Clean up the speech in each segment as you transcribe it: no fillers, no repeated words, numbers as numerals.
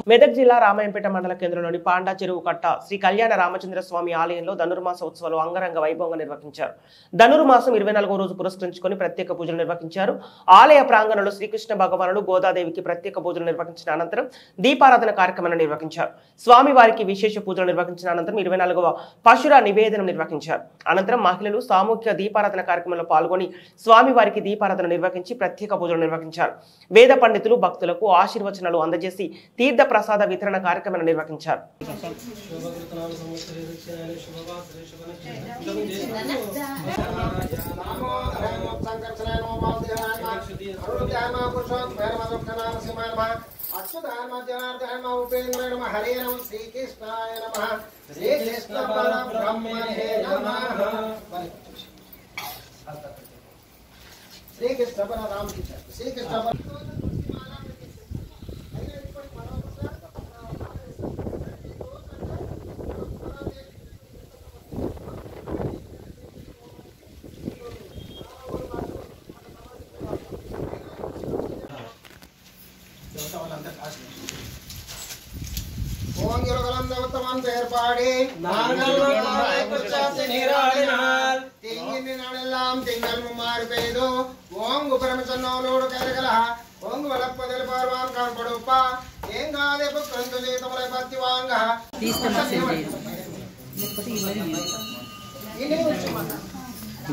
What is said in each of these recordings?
మెదక్ జిల్లా రామాయంపేట మండల కేంద్రంలోని పాండా చెరువు కట్ట శ్రీ కళ్యాణ రామచంద్ర స్వామి ఆలయంలో ధనుర్మాస ఉత్సవాలు అంగరంగ వైభవంగా నిర్వహించారు. ధనుర్మాసం 24వ రోజు పురస్కరించుకొని ప్రత్యేక పూజలు నిర్వహించారు. ఆలయ ప్రాంగణంలో శ్రీకృష్ణ భగవానుడు గోదాదేవికి ప్రత్యేక పూజలు నిర్వహించిన అనంతరం దీపారాధన కార్యక్రమాన్ని నిర్వహించారు. స్వామివారికి విశేష పూజలు నిర్వహించిన అనంతరం 24వ పశుర నివేదనం నిర్వహించారు. అనంతరం మహిళలు సామూహిక దీపారాధన కార్యక్రమంలో పాల్గొని స్వామివారికి దీపారాధన నిర్వహించి ప్రత్యేక పూజలు నిర్వహించారు. వేద పండితులు భక్తులకు ఆశీర్వచనాలు అందజేసి తీర్థ ప్రసాద వితరణ కార్యక్రమాన్ని నిర్వహించారు.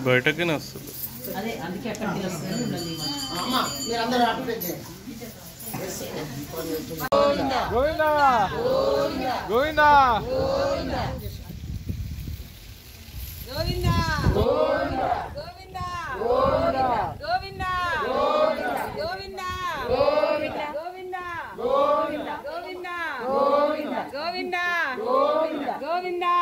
బయటకి వస్తుంది. గోవిందా గోవిందా గోవిందా గోవిందా గోవిందా గోవిందా గోవిందా గోవిందా గోవిందా గోవిందా గోవిందా గోవిందా గోవిందా గోవిందా గోవిందా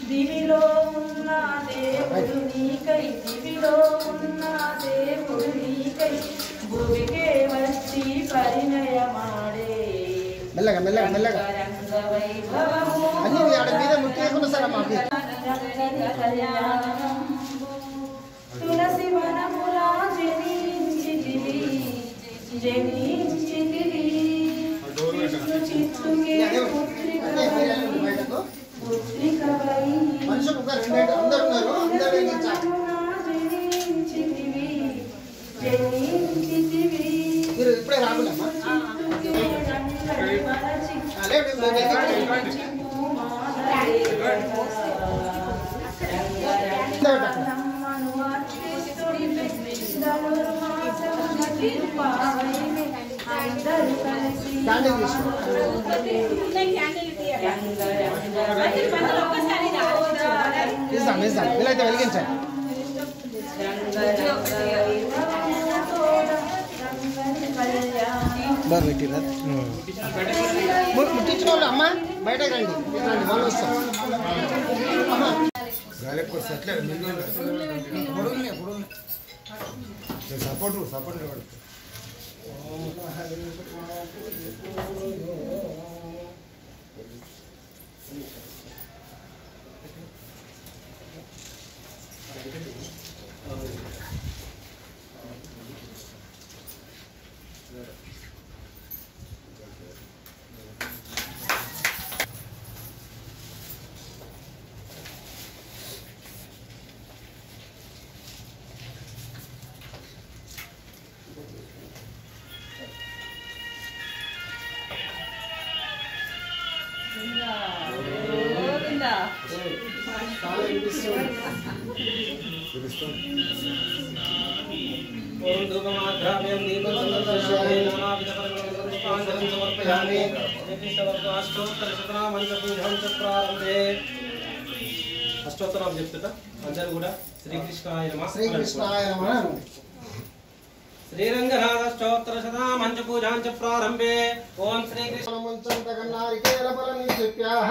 దివిలో ఉన్న దేవుడు నీకై దివిలో ఉన్న దేవుడు నీకై భూమికే వచ్చి పరిణయమాడే మెల్లగా మెల్లగా మెల్లగా తులసి వనములా జనించితివి జనించితివి విష్ణు చిత్తుకే పుత్రికవై జనించితివి జనించితివి ఇప్పుడే రాబులమ్మా వీలైతే వెలిగించండి. ముట్టించిన వాళ్ళు అమ్మ బయటకు రండి వాళ్ళు వస్తారు. సపోర్ట్ సపోర్ట్ అష్టోత్తరం చెప్తుంటా అందరూ కూడా శ్రీకృష్ణాయ నమః శ్రీకృష్ణాయ నమః శ్రీరంగనాథష్టోత్తర శతనామంచ పూజాంచ ప్రారంభే ఓం శ్రీకృష్ణ మంచంత గన్నారికేల ఫలని చెప్పాహ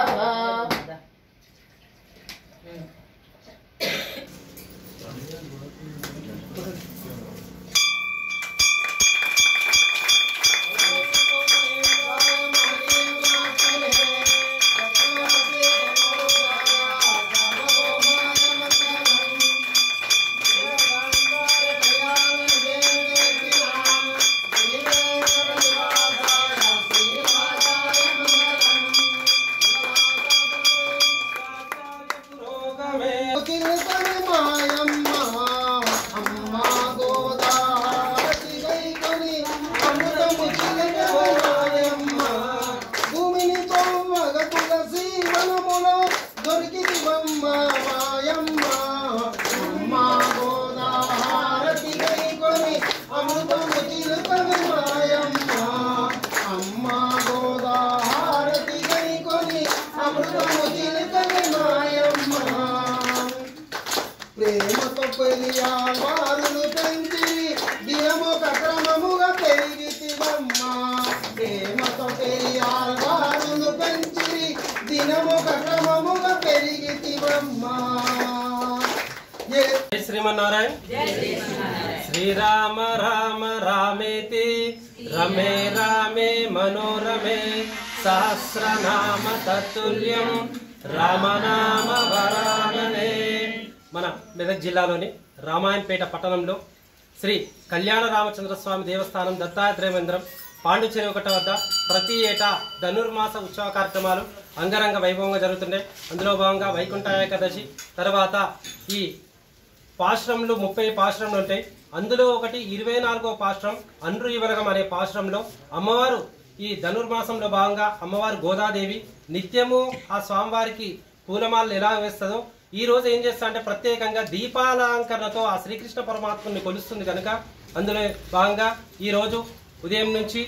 పెరియావారులు పెంచి దినమొక క్రమముగా పెరిగితివమ్మ ప్రేమతో పెరియావారులు పెంచి దినమొక క్రమముగా పెరిగితివమ్మ. జై శ్రీమన్నారాయణ. శ్రీరామ రామ రామేతి రమే రామే మనోరమే సహస్రనామ తత్తుల్యం రామనామ వరాననే. మన మెదక్ జిల్లాలోని రామాయణపేట పట్టణంలో శ్రీ కళ్యాణ రామచంద్ర స్వామి దేవస్థానం దత్తాత్రేయ మందిరం పాండుచెరువు కట్ట వద్ద ప్రతి ఏటా ధనుర్మాస ఉత్సవ కార్యక్రమాలు అంగరంగ వైభవంగా జరుగుతున్నాయి. అందులో భాగంగా వైకుంఠ ఏకాదశి తర్వాత ఈ పాశ్రంలు 30 పాశ్రంలు ఉంటాయి. అందులో ఒకటి 24వ పాశ్రం అండ్రు ఇవరగం అనే పాశ్రంలో అమ్మవారు ఈ ధనుర్మాసంలో భాగంగా అమ్మవారు గోదాదేవి నిత్యము ఆ స్వామివారికి పూలమాలను ఎలా వేస్తుందో ఈ రోజు ఏం చేస్తా అంటే ప్రత్యేకంగా దీపాలంకరణతో ఆ శ్రీకృష్ణ పరమాత్మని కొలుస్తుంది కనుక అందులో భాగంగా ఈ రోజు ఉదయం నుంచి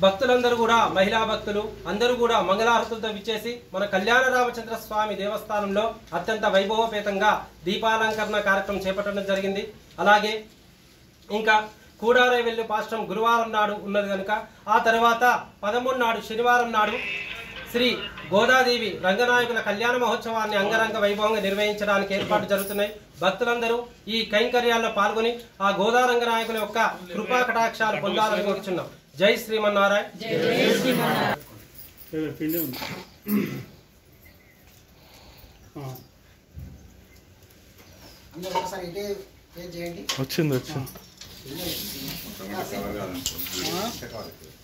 భక్తులందరూ కూడా మహిళా భక్తులు అందరూ కూడా మంగళారతులతో విచ్చేసి మన కళ్యాణ రామచంద్ర స్వామి దేవస్థానంలో అత్యంత వైభవపేతంగా దీపాలంకరణ కార్యక్రమం చేపట్టడం జరిగింది. అలాగే ఇంకా కూడారై వెల్లి పాశ్రం గురువారం నాడు ఉన్నది కనుక ఆ తర్వాత 13 నాడు శనివారం నాడు శ్రీ గోదాదేవి రంగనాయకుల కళ్యాణ మహోత్సవాన్ని అంగరంగ వైభవంగా నిర్వహించడానికి ఏర్పాటు జరుగుతున్నాయి. భక్తులందరూ ఈ కైంకర్యాల్లో పాల్గొని ఆ గోదా రంగనాయకుల యొక్క కృపా కటాక్షాలు పొందాలని కోరుచున్నాం. జై శ్రీమన్నారాయణ. వచ్చింది.